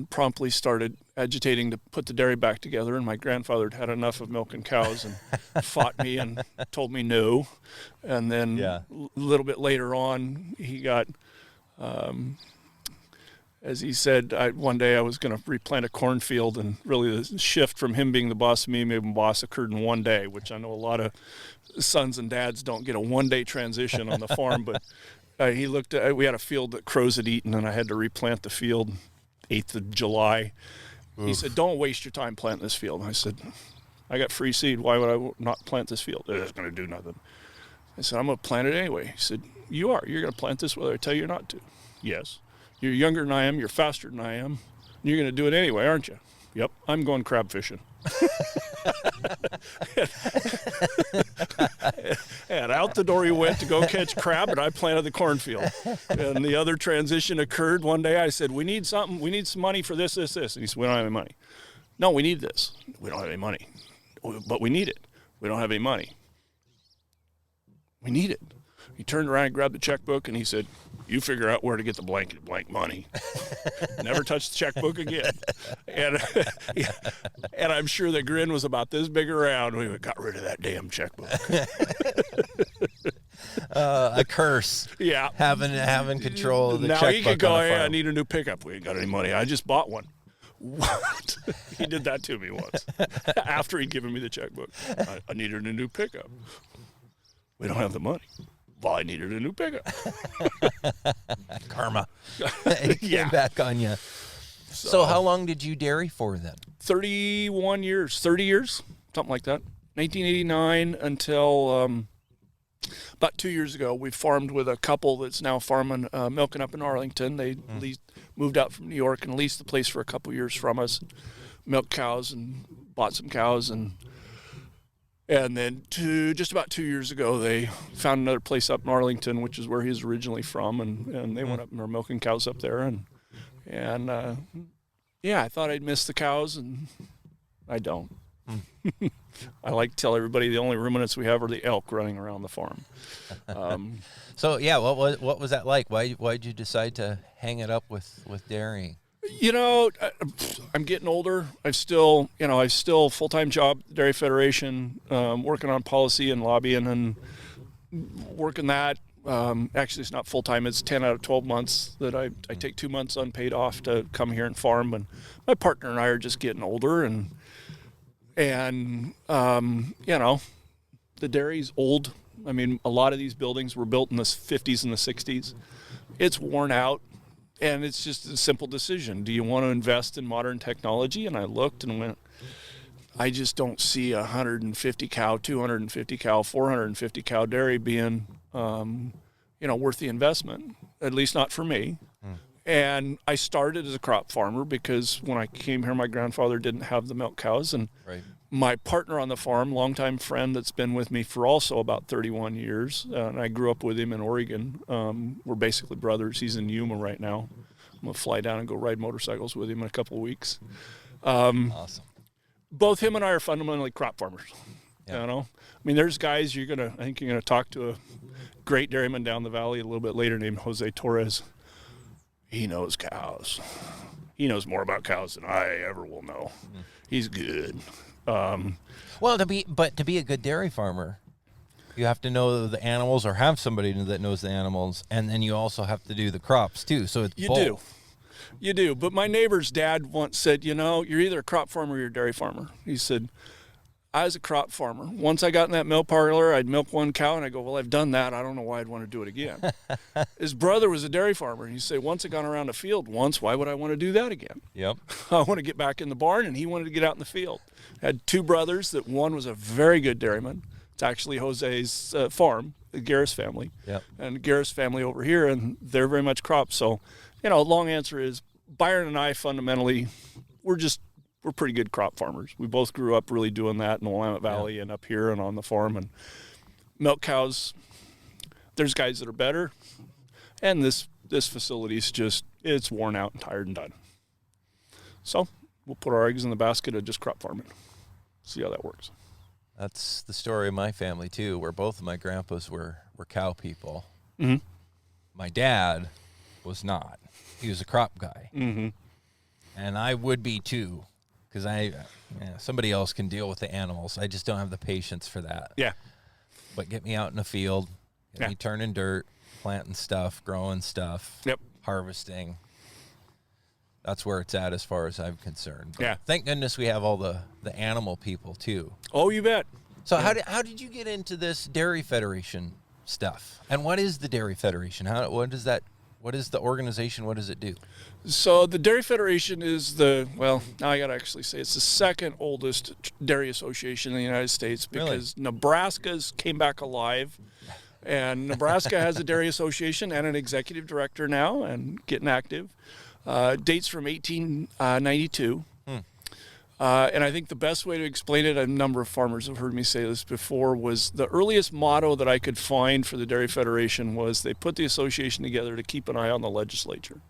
promptly started agitating to put the dairy back together. And my grandfather had enough of milking cows and fought me and told me no. And then a little bit later on, he got, as he said, one day I was going to replant a cornfield, and really the shift from him being the boss to me being boss occurred in one day, which I know a lot of sons and dads don't get a one-day transition on the farm. But he looked at, we had a field that crows had eaten, and I had to replant the field 8th of July. Oof. He said, "Don't waste your time planting this field." And I said, "I got free seed. Why would I not plant this field? It's going to do nothing." I said, "I'm going to plant it anyway." He said, "You are. You're going to plant this whether I tell you not to." "Yes." "You're younger than I am. You're faster than I am. And you're going to do it anyway, aren't you?" "Yep, I'm going crab fishing." And out the door he went to go catch crab, and I planted the cornfield. And the other transition occurred one day. I said, "We need something. We need some money for this, this, this." And he said, "We don't have any money." "No, we need this." "We don't have any money." "But we need it." "We don't have any money." "We need it." He turned around and grabbed the checkbook, and he said, "You figure out where to get the blank money." Never touched the checkbook again. And I'm sure the grin was about this big around. We got rid of that damn checkbook. A curse. Yeah. Having control of the now checkbook. Now he could go, on the "Hey, I farm. need a new pickup." "We ain't got any money. I just bought one." What? He did that to me once. After he'd given me the checkbook. I needed a new pickup." "We don't have the money." "Well, I needed a new pickup." Karma. It came back on you. So how long did you dairy for then? 31 years, 30 years, something like that. 1989 until about 2 years ago. We farmed with a couple that's now farming, milking up in Arlington. They moved out from New York and leased the place for a couple years from us, milked cows and bought some cows. And then just about 2 years ago, they found another place up in Arlington, which is where he's originally from, and they went up and were milking cows up there. And I thought I'd miss the cows, and I don't. I like to tell everybody the only ruminants we have are the elk running around the farm. So what was that like? Why'd you decide to hang it up with dairying? You know, I'm getting older. I've still full-time job at the Dairy Federation, working on policy and lobbying and working that. Actually, it's not full-time. It's 10 out of 12 months that I take 2 months unpaid off to come here and farm. And my partner and I are just getting older, and the dairy's old. I mean, a lot of these buildings were built in the 50s and the 60s. It's worn out. And it's just a simple decision. Do you want to invest in modern technology? And I looked and went, I just don't see 150 cow, 250 cow, 450 cow dairy being, worth the investment, at least not for me. And I started as a crop farmer because when I came here, my grandfather didn't have the milk cows. And my partner on the farm, longtime friend that's been with me for also about 31 years, and I grew up with him in Oregon. We're basically brothers. He's in Yuma right now. I'm going to fly down and go ride motorcycles with him in a couple of weeks. Awesome. Both him and I are fundamentally crop farmers. Yeah. You know, I mean, there's guys I think you're going to talk to a great dairyman down the valley a little bit later named Jose Torres. He knows cows. He knows more about cows than I ever will know. He's good. Well, to be a good dairy farmer, you have to know the animals or have somebody that knows the animals, and then you also have to do the crops too. So it's both. You do. But my neighbor's dad once said, you're either a crop farmer or you're a dairy farmer. He said, I was a crop farmer. Once I got in that milk parlor, I'd milk one cow, and I go, well, I've done that. I don't know why I'd want to do it again. His brother was a dairy farmer. He said, once I got around the field once, why would I want to do that again? Yep. I want to get back in the barn, and he wanted to get out in the field. Had two brothers that one was a very good dairyman. It's actually Jose's farm, the Garris family. Yep. And the Garris family over here, and they're very much crop. So, long answer is Byron and I fundamentally, we're pretty good crop farmers. We both grew up really doing that in the Willamette Valley and up here and on the farm. And milk cows, there's guys that are better. And this facility's it's worn out and tired and done. So we'll put our eggs in the basket of just crop farming. See how that works. That's the story of my family too, where both of my grandpas were cow people. Mm-hmm. My dad was not. He was a crop guy. Mm-hmm. And I would be too, because somebody else can deal with the animals. I just don't have the patience for that. Yeah. But get me out in the field, get me turning dirt, planting stuff, growing stuff, Yep. harvesting. That's where it's at as far as I'm concerned. But Yeah. thank goodness we have all the animal people too. Oh, you bet. So how did you get into this Dairy Federation stuff? And what is the Dairy Federation? What is the organization? What does it do? So the Dairy Federation is now I got to actually say it's the second oldest dairy association in the United States, because Nebraska's came back alive. And Nebraska has a dairy association and an executive director now and getting active. Dates from 1892. And I think the best way to explain it, a number of farmers have heard me say this before, was the earliest motto that I could find for the Dairy Federation was they put the association together to keep an eye on the legislature.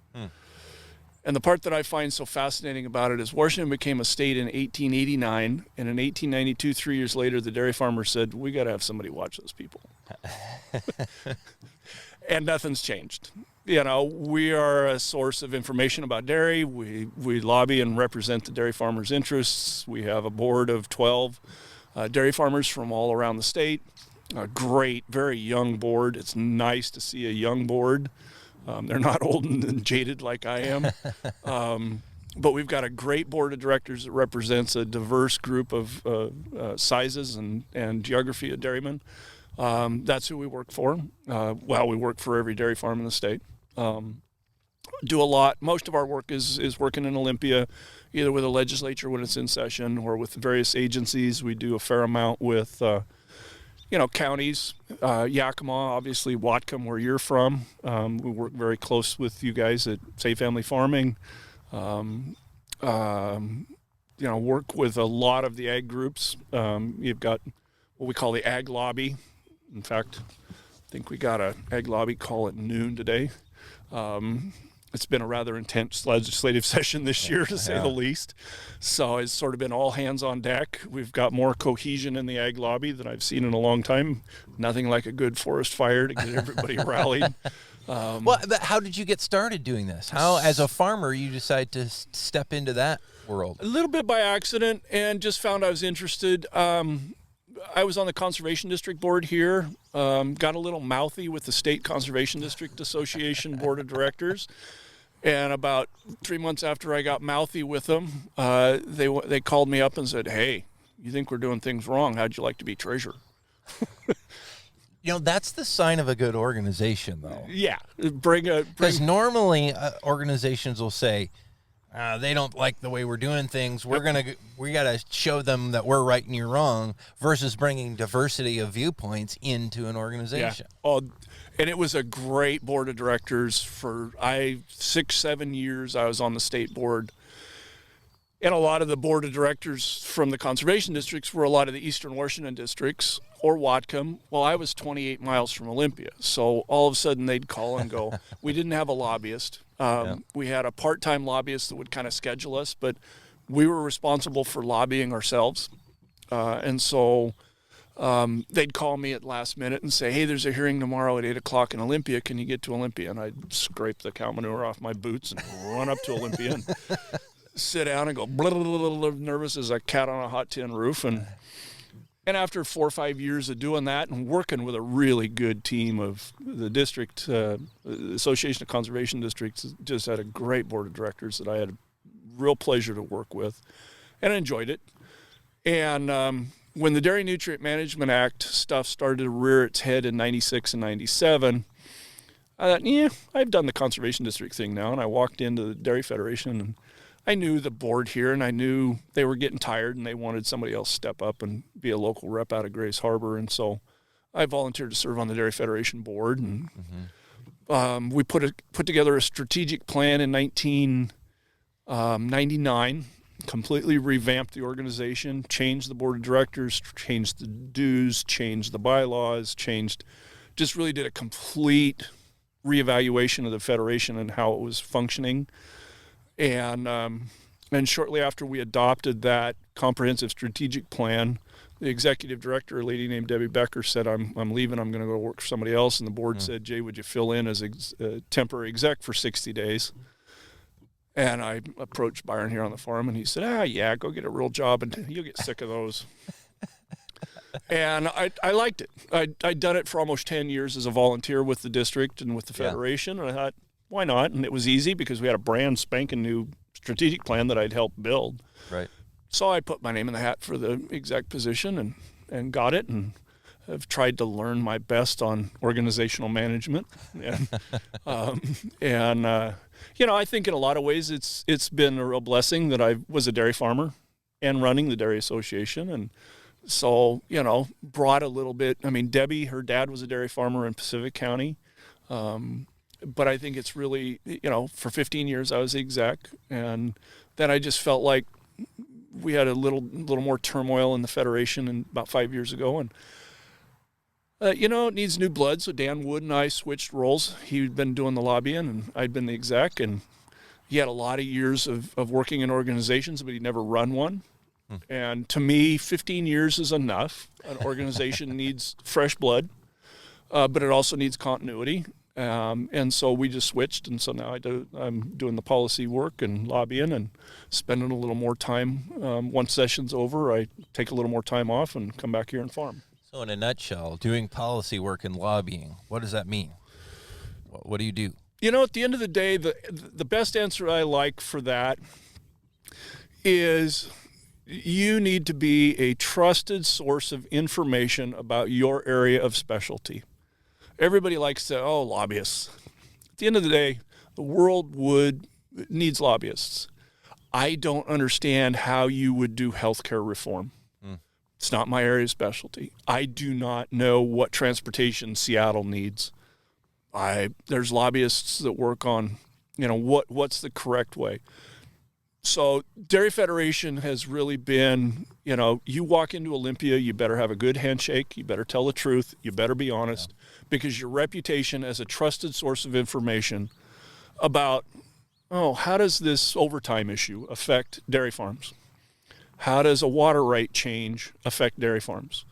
And the part that I find so fascinating about it is Washington became a state in 1889, and in 1892, 3 years later, the dairy farmers said, we got to have somebody watch those people. And nothing's changed. We are a source of information about dairy. We lobby and represent the dairy farmers' interests. We have a board of 12 dairy farmers from all around the state. A great, very young board. It's nice to see a young board. They're not old and jaded like I am. But we've got a great board of directors that represents a diverse group of sizes and geography of dairymen. That's who we work for. We work for every dairy farm in the state. Do a lot. Most of our work is working in Olympia, either with the legislature when it's in session or with various agencies. We do a fair amount with, counties, Yakima, obviously Whatcom, where you're from. We work very close with you guys at Safe Family Farming. Work with a lot of the ag groups. You've got what we call the ag lobby. In fact, I think we got an ag lobby call at noon today. It's been a rather intense legislative session this year, to say the least. So it's sort of been all hands on deck. We've got more cohesion in the ag lobby than I've seen in a long time. Nothing like a good forest fire to get everybody rallied. But how did you get started doing this? How, as a farmer, you decide to step into that world? A little bit by accident, and just found I was interested. I was on the Conservation District Board here, got a little mouthy with the State Conservation District Association Board of Directors. And about 3 months after I got mouthy with them, they called me up and said, hey, you think we're doing things wrong? How'd you like to be treasurer? That's the sign of a good organization, though. Yeah. Because normally organizations will say, they don't like the way we're doing things. We got to show them that we're right and you're wrong, versus bringing diversity of viewpoints into an organization. Yeah. Oh, and it was a great board of directors for 6-7 years. I was on the state board. And a lot of the board of directors from the conservation districts were a lot of the Eastern Washington districts or Whatcom. Well, I was 28 miles from Olympia. So all of a sudden they'd call and go, we didn't have a lobbyist. We had a part-time lobbyist that would kind of schedule us, but we were responsible for lobbying ourselves. And so they'd call me at last minute and say, hey, there's a hearing tomorrow at 8 o'clock in Olympia. Can you get to Olympia? And I'd scrape the cow manure off my boots and run up to Olympia and sit down and go blah, blah, blah, blah, nervous as a cat on a hot tin roof. And after 4 or 5 years of doing that and working with a really good team of the district, the Association of Conservation Districts just had a great board of directors that I had a real pleasure to work with, and I enjoyed it. And when the Dairy Nutrient Management Act stuff started to rear its head in 96 and 97, I thought, I've done the Conservation District thing now. And I walked into the Dairy Federation, and I knew the board here, and I knew they were getting tired and they wanted somebody else to step up and be a local rep out of Grays Harbor. And so I volunteered to serve on the Dairy Federation board. And we put together a strategic plan in 1999, completely revamped the organization, changed the board of directors, changed the dues, changed the bylaws, just really did a complete reevaluation of the Federation and how it was functioning. And And shortly after we adopted that comprehensive strategic plan, the executive director, a lady named Debbie Becker, said, I'm leaving. I'm going to go work for somebody else. And the board said, Jay, would you fill in as temporary exec for 60 days? And I approached Byron here on the farm, and he said, yeah, go get a real job, and you'll get sick of those. And I liked it. I'd done it for almost 10 years as a volunteer with the district and with the federation. And I thought, why not? And it was easy because we had a brand spanking new strategic plan that I'd helped build. Right. So I put my name in the hat for the exec position and got it, and I've tried to learn my best on organizational management. And, I think in a lot of ways it's been a real blessing that I was a dairy farmer and running the Dairy Association. And so, brought a little bit. I mean, Debbie, her dad was a dairy farmer in Pacific County. But I think it's really, for 15 years I was the exec. And then I just felt like we had a little more turmoil in the federation about 5 years ago. And, it needs new blood. So Dan Wood and I switched roles. He'd been doing the lobbying and I'd been the exec. And he had a lot of years of working in organizations, but he'd never run one. And to me, 15 years is enough. An organization needs fresh blood, but it also needs continuity. And so we just switched, and so now I'm doing the policy work and lobbying and spending a little more time. Once session's over, I take a little more time off and come back here and farm. So in a nutshell, doing policy work and lobbying, what does that mean? What do you do? At the end of the day, the best answer I like for that is you need to be a trusted source of information about your area of specialty. Everybody likes to, lobbyists. At the end of the day, the world needs lobbyists. I don't understand how you would do healthcare reform. It's not my area of specialty. I do not know what transportation Seattle needs. There's lobbyists that work on, what's the correct way. So Dairy Federation has really been, you walk into Olympia, you better have a good handshake, you better tell the truth, you better be honest, because your reputation as a trusted source of information about, how does this overtime issue affect dairy farms? How does a water right change affect dairy farms?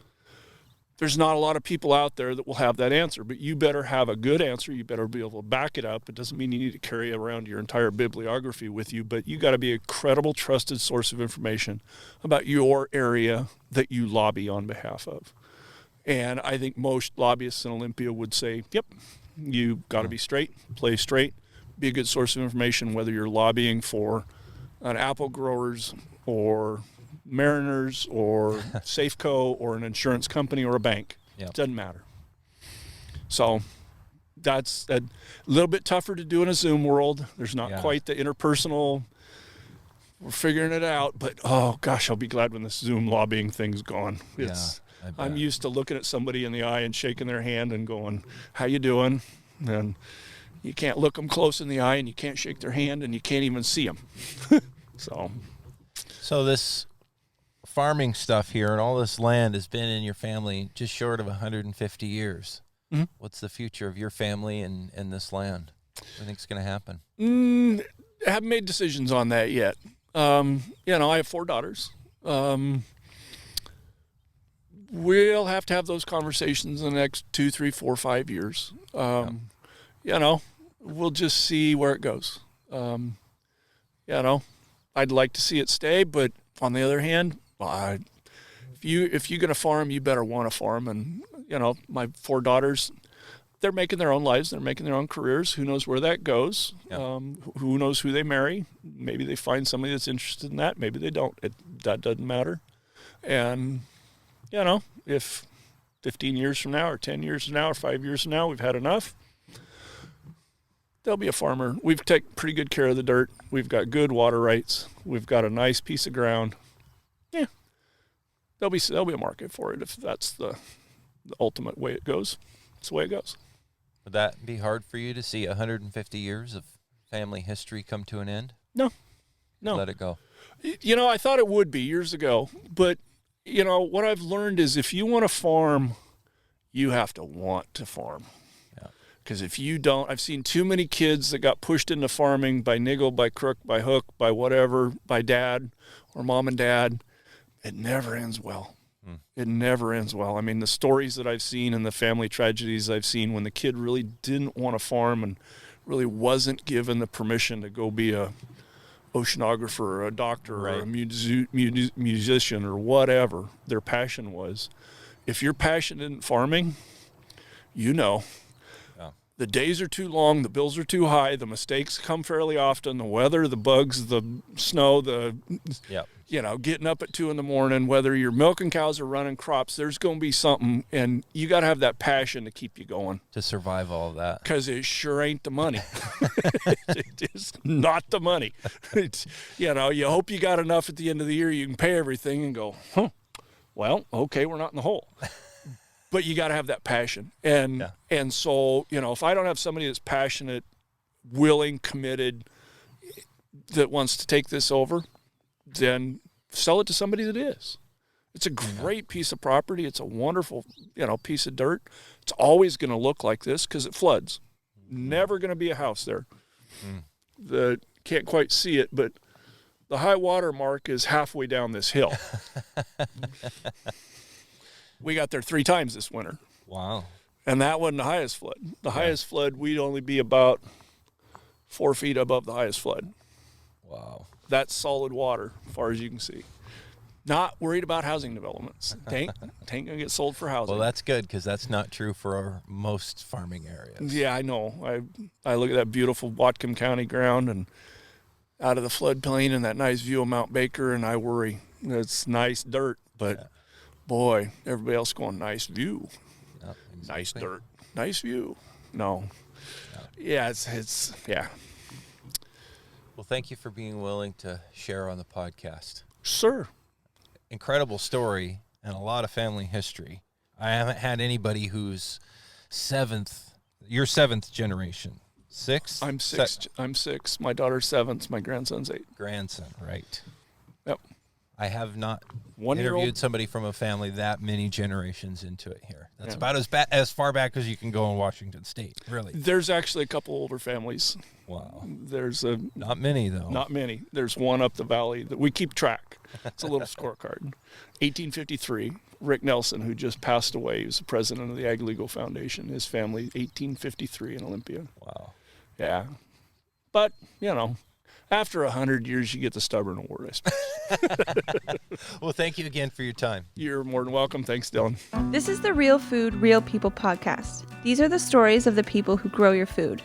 There's not a lot of people out there that will have that answer, but you better have a good answer. You better be able to back it up. It doesn't mean you need to carry around your entire bibliography with you, but you got to be a credible, trusted source of information about your area that you lobby on behalf of. And I think most lobbyists in Olympia would say, yep, you got to be straight, play straight, be a good source of information, whether you're lobbying for an apple growers or Mariners or Safeco or an insurance company or a bank. Yep. It doesn't matter. So that's a little bit tougher to do in a Zoom world. There's not quite the interpersonal. We're figuring it out, but oh gosh, I'll be glad when this Zoom lobbying thing's gone. I'm used to looking at somebody in the eye and shaking their hand and going, "How you doing?" And you can't look them close in the eye, and you can't shake their hand, and you can't even see them. So this farming stuff here and all this land has been in your family just short of 150 years. Mm-hmm. What's the future of your family and this land? What do you think's going to happen? I haven't made decisions on that yet. I have 4 daughters. We'll have to have those conversations in the next 2, 3, 4, 5 years. We'll just see where it goes. I'd like to see it stay, but on the other hand, if you're going to farm, you better want to farm. And, my 4 daughters, they're making their own lives. They're making their own careers. Who knows where that goes? Yep. Who knows who they marry? Maybe they find somebody that's interested in that. Maybe they don't. That doesn't matter. And, if 15 years from now or 10 years from now or 5 years from now we've had enough, there'll be a farmer. We've taken pretty good care of the dirt. We've got good water rights. We've got a nice piece of ground. Yeah, there'll be a market for it if that's the ultimate way it goes. It's the way it goes. Would that be hard for you to see 150 years of family history come to an end? No. Let it go. I thought it would be years ago, but what I've learned is if you want to farm, you have to want to farm. Because if you don't, I've seen too many kids that got pushed into farming by niggle, by crook, by hook, by whatever, by dad or mom and dad. It never ends well. It never ends well. I mean, the stories that I've seen and the family tragedies I've seen when the kid really didn't want to farm and really wasn't given the permission to go be a oceanographer or a doctor or a musician or whatever their passion was. If your passion isn't farming, the days are too long, the bills are too high, the mistakes come fairly often, the weather, the bugs, the snow, getting up at 2 a.m, whether you're milking cows or running crops, there's going to be something, and you got to have that passion to keep you going. To survive all of that. Because it sure ain't the money. It is not the money. It's, you hope you got enough at the end of the year you can pay everything and go, well, okay, we're not in the hole. But you got to have that passion. And so, if I don't have somebody that's passionate, willing, committed, that wants to take this over, then sell it to somebody that is. It's a great piece of property. It's a wonderful, piece of dirt. It's always going to look like this because it floods. Never going to be a house there. Can't quite see it, but the high water mark is halfway down this hill. We got there 3 times this winter. Wow. And that wasn't the highest flood. The highest flood, we'd only be about 4 feet above the highest flood. Wow. That's solid water, as far as you can see. Not worried about housing developments. Tank going to get sold for housing. Well, that's good because that's not true for most farming areas. Yeah, I know. I look at that beautiful Whatcom County ground and out of the floodplain and that nice view of Mount Baker, and I worry. It's nice dirt, but boy, everybody else going, nice view. Yep, exactly. Nice dirt. Nice view. No. Yeah, it's. Well, thank you for being willing to share on the podcast. Sure. Incredible story and a lot of family history. I haven't had anybody who's your seventh generation. 6? I'm 6. I'm 6. My daughter's 7th. My grandson's 8. Grandson, right. Yep. I have not 1-year-old. interviewed somebody from a family that many generations into it here. That's about as far back as you can go in Washington State, really. There's actually a couple older families. Wow. There's not many, though. Not many. There's one up the valley that we keep track. It's a little scorecard. 1853, Rick Nelson, who just passed away, he was the president of the Ag Legal Foundation. His family, 1853 in Olympia. Wow. Yeah. But, after 100 years, you get the stubborn award, I suppose. Well, thank you again for your time. You're more than welcome. Thanks, Dylan. This is the Real Food, Real People podcast. These are the stories of the people who grow your food.